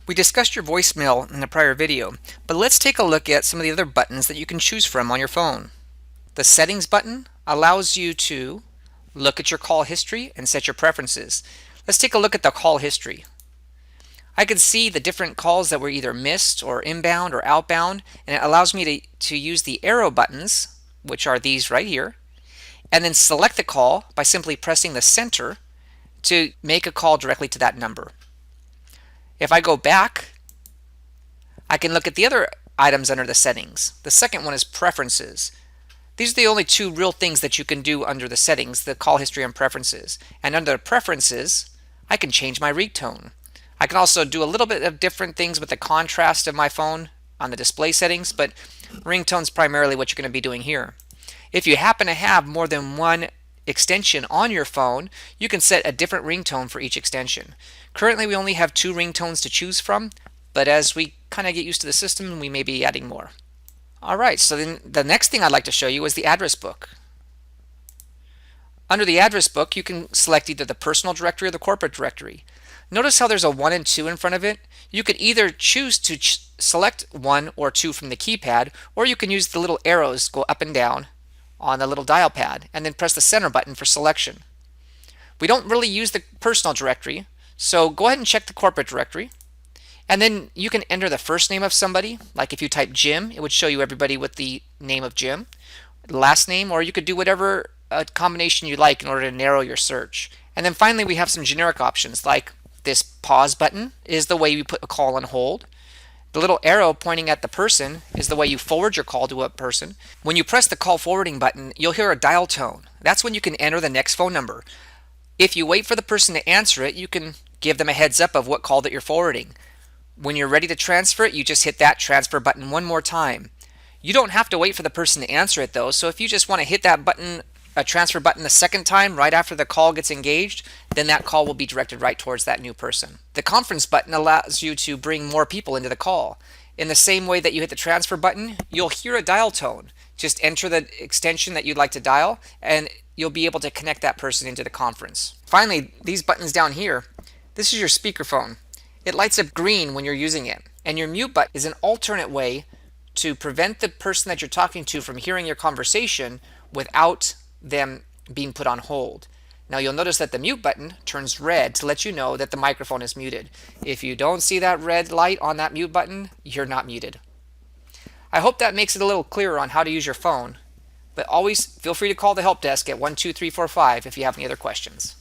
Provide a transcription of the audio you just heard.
We discussed your voicemail in the prior video, but let's take a look at some of the other buttons that you can choose from on your phone. The settings button allows you to look at your call history and set your preferences. Let's take a look at the call history. I can see the different calls that were either missed or inbound or outbound, and it allows me to use the arrow buttons, which are these right here, and then select the call by simply pressing the center to make a call directly to that number. If I go back, I can look at the other items under the settings. The second one is preferences. These are the only two real things that you can do under the settings, the call history and preferences. And under the preferences, I can change my ringtone. I can also do a little bit of different things with the contrast of my phone on the display settings, but ringtone's primarily what you're going to be doing here. If you happen to have more than one extension on your phone, you can set a different ringtone for each extension. Currently, we only have 2 ringtones to choose from, but as we kind of get used to the system, we may be adding more. Alright, so then the next thing I'd like to show you is the address book. Under the address book, you can select either the personal directory or the corporate directory. Notice how there's a 1 and 2 in front of it. You could either choose to select 1 or 2 from the keypad, or you can use the little arrows go up and down on the little dial pad and then press the center button for selection. We don't really use the personal directory, so go ahead and check the corporate directory. And then you can enter the first name of somebody, like if you type Jim, it would show you everybody with the name of Jim, last name, or you could do whatever combination you like in order to narrow your search. And then finally we have some generic options, like this pause button is the way you put a call on hold. The little arrow pointing at the person is the way you forward your call to a person. When you press the call forwarding button, you'll hear a dial tone. That's when you can enter the next phone number. If you wait for the person to answer it, you can give them a heads up of what call that you're forwarding. When you're ready to transfer it, you just hit that transfer button one more time. You don't have to wait for the person to answer it though, so if you just want to hit that button, a transfer button the second time right after the call gets engaged, then that call will be directed right towards that new person. The conference button allows you to bring more people into the call. In the same way that you hit the transfer button, you'll hear a dial tone. Just enter the extension that you'd like to dial and you'll be able to connect that person into the conference. Finally, these buttons down here, this is your speakerphone. It lights up green when you're using it. And your mute button is an alternate way to prevent the person that you're talking to from hearing your conversation without them being put on hold. Now you'll notice that the mute button turns red to let you know that the microphone is muted. If you don't see that red light on that mute button, you're not muted. I hope that makes it a little clearer on how to use your phone, but always feel free to call the help desk at 12345 if you have any other questions.